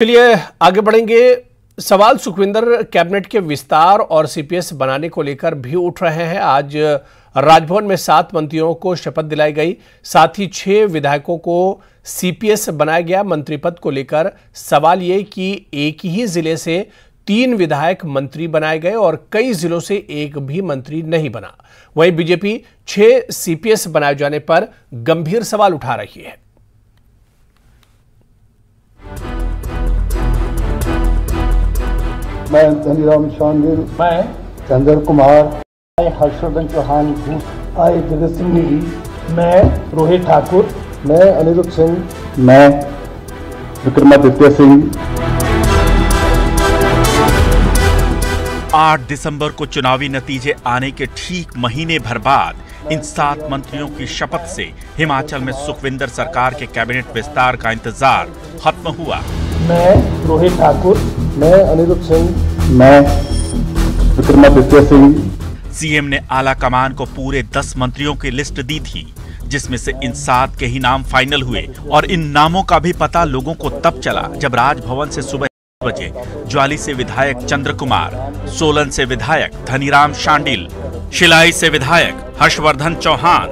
चलिए आगे बढ़ेंगे। सवाल सुखविंदर कैबिनेट के विस्तार और सीपीएस बनाने को लेकर भी उठ रहे हैं। आज राजभवन में 7 मंत्रियों को शपथ दिलाई गई, साथ ही 6 विधायकों को सीपीएस बनाया गया। मंत्री पद को लेकर सवाल ये कि एक ही जिले से 3 विधायक मंत्री बनाए गए और कई जिलों से एक भी मंत्री नहीं बना। वहीं बीजेपी 6 सीपीएस बनाए जाने पर गंभीर सवाल उठा रही है। मैं धनीराम शांडिल, मैं चंद्र कुमार, मैं हर्षवर्धन चौहान, आई जगत सिंह नेगी, मैं रोहित ठाकुर, मैं अनिरुद्ध सिंह, मैं विक्रमादित्य सिंह। 8 दिसंबर को चुनावी नतीजे आने के ठीक महीने भर बाद इन 7 मंत्रियों की शपथ से हिमाचल में सुखविंदर सरकार के कैबिनेट विस्तार का इंतजार खत्म हुआ। मैं रोहित ठाकुर, मैं अनिरुद्ध सिंह, मैं विक्रमादित्य सिंह। सीएम ने आला कमान को पूरे 10 मंत्रियों की लिस्ट दी थी, जिसमें से इन 7 के ही नाम फाइनल हुए और इन नामों का भी पता लोगों को तब चला जब राजभवन से सुबह 10 बजे ज्वाली से विधायक चंद्र कुमार, सोलन से विधायक धनीराम शांडिल, शिलाई से विधायक हर्षवर्धन चौहान,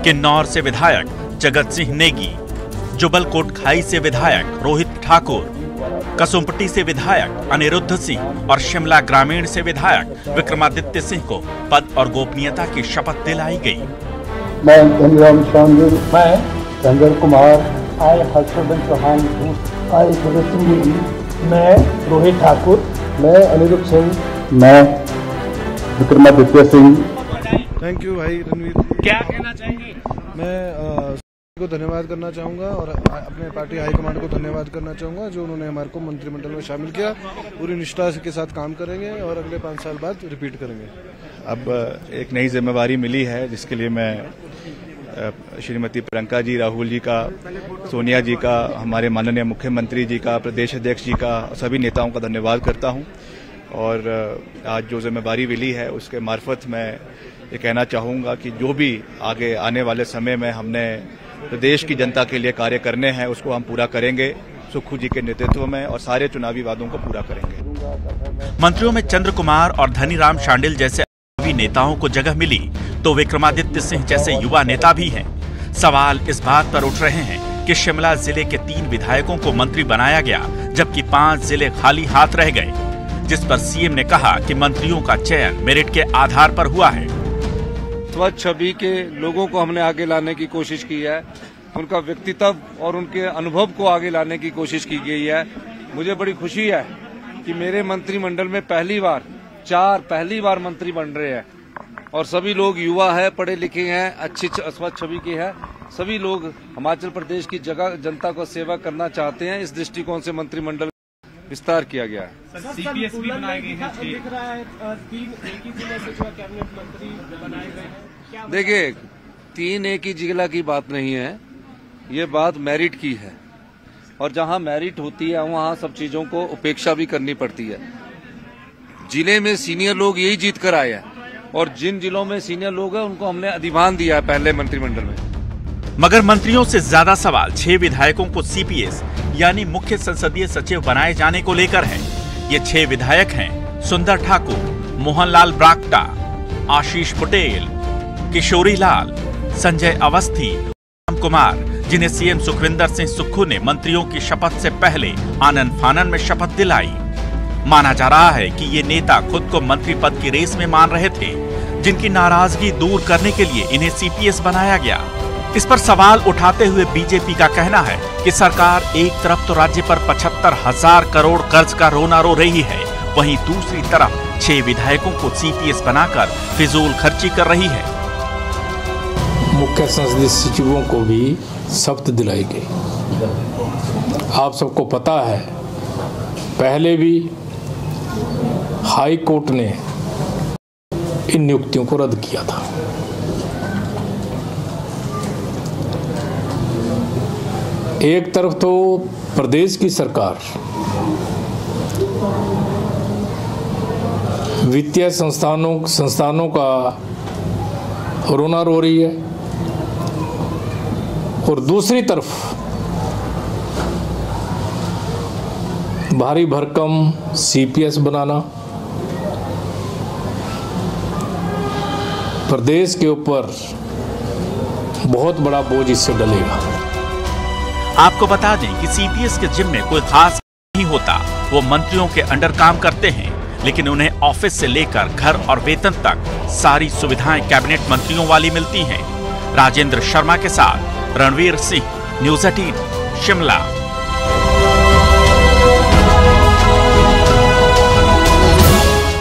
किन्नौर से विधायक जगत सिंह नेगी, जुबल कोटखाई से विधायक रोहित ठाकुर, कसुम्पटी से विधायक अनिरुद्ध सिंह और शिमला ग्रामीण से विधायक विक्रमादित्य सिंह को पद और गोपनीयता की शपथ दिलाई गई। मैं धनीराम शांडिल, मैं चंद्र कुमार, आई हर्षवर्धन चौहान, आई जगत सिंह नेगी, मैं रोहित ठाकुर, मैं अनिरुद्ध सिंह, मैं विक्रमादित्य सिंह। थैंक यू भाई रणवीर। क्या कहना चाहेंगे? मैं को धन्यवाद करना चाहूँगा और अपने पार्टी हाईकमांड को धन्यवाद करना चाहूँगा जो उन्होंने हमारे को मंत्रिमंडल में शामिल किया। पूरी निष्ठा के साथ काम करेंगे और अगले 5 साल बाद रिपीट करेंगे। अब एक नई जिम्मेवारी मिली है जिसके लिए मैं श्रीमती प्रियंका जी, राहुल जी का, सोनिया जी का, हमारे माननीय मुख्यमंत्री जी का, प्रदेश अध्यक्ष जी का, सभी नेताओं का धन्यवाद करता हूँ। और आज जो जिम्मेवारी मिली है उसके मार्फत मैं ये कहना चाहूँगा कि जो भी आगे आने वाले समय में हमने प्रदेश की जनता के लिए कार्य करने हैं उसको हम पूरा करेंगे सुक्खू जी के नेतृत्व में और सारे चुनावी वादों को पूरा करेंगे। मंत्रियों में चंद्र कुमार और धनीराम शांडिल जैसे अनुभवी नेताओं को जगह मिली तो विक्रमादित्य सिंह जैसे युवा नेता भी हैं। सवाल इस बात पर उठ रहे हैं कि शिमला जिले के 3 विधायकों को मंत्री बनाया गया जबकि 5 जिले खाली हाथ रह गए, जिस पर सीएम ने कहा कि मंत्रियों का चयन मेरिट के आधार पर हुआ है। स्वच्छ छवि के लोगों को हमने आगे लाने की कोशिश की है, उनका व्यक्तित्व और उनके अनुभव को आगे लाने की कोशिश की गई है। मुझे बड़ी खुशी है कि मेरे मंत्रिमंडल में पहली बार मंत्री बन रहे हैं और सभी लोग युवा है, पढ़े लिखे हैं, अच्छी स्वच्छ छवि के हैं। सभी लोग हिमाचल प्रदेश की जनता को सेवा करना चाहते हैं। इस दृष्टिकोण से मंत्रिमंडल विस्तार किया गया है। सीपीएस भी बनाए गए हैं, दिख रहा है 3 एक ही जिले से जो कैबिनेट मंत्री बनाए गए हैं। देखिए, 3 एक ही जिला की बात नहीं है, ये बात मेरिट की है और जहां मेरिट होती है वहां सब चीजों को उपेक्षा भी करनी पड़ती है। जिले में सीनियर लोग यही जीत कर आए हैं और जिन जिलों में सीनियर लोग हैं उनको हमने अधिभार दिया है पहले मंत्रिमंडल में। मगर मंत्रियों से ज्यादा सवाल 6 विधायकों को सीपीएस यानी मुख्य संसदीय सचिव बनाए जाने को लेकर है। ये 6 विधायक हैं सुंदर ठाकुर, मोहनलाल ब्राक्टा, आशीष पटेल, किशोरी लाल, संजय अवस्थी, राम कुमार, जिन्हें सीएम सुखविंदर सिंह सुक्खू ने मंत्रियों की शपथ से पहले आनन फानन में शपथ दिलाई। माना जा रहा है कि ये नेता खुद को मंत्री पद की रेस में मान रहे थे, जिनकी नाराजगी दूर करने के लिए इन्हें सीपीएस बनाया गया। इस पर सवाल उठाते हुए बीजेपी का कहना है कि सरकार एक तरफ तो राज्य पर 75,000 करोड़ कर्ज का रोना रो रही है, वहीं दूसरी तरफ 6 विधायकों को सीपीएस बनाकर फिजूल खर्ची कर रही है। मुख्य संसदीय सचिवों को भी शपथ दिलाई गई। आप सबको पता है, पहले भी हाई कोर्ट ने इन नियुक्तियों को रद्द किया था। एक तरफ तो प्रदेश की सरकार वित्तीय संस्थानों का रोना रो रही है और दूसरी तरफ भारी भरकम सीपीएस बनाना, प्रदेश के ऊपर बहुत बड़ा बोझ इससे डलेगा। आपको बता दें कि सीपीएस के जिम्मे कोई खास नहीं होता। वो मंत्रियों के अंडर काम करते हैं, लेकिन उन्हें ऑफिस से लेकर घर और वेतन तक सारी सुविधाएं कैबिनेट मंत्रियों वाली मिलती हैं। राजेंद्र शर्मा के साथ रणवीर सिंह, न्यूज़ 18, शिमला।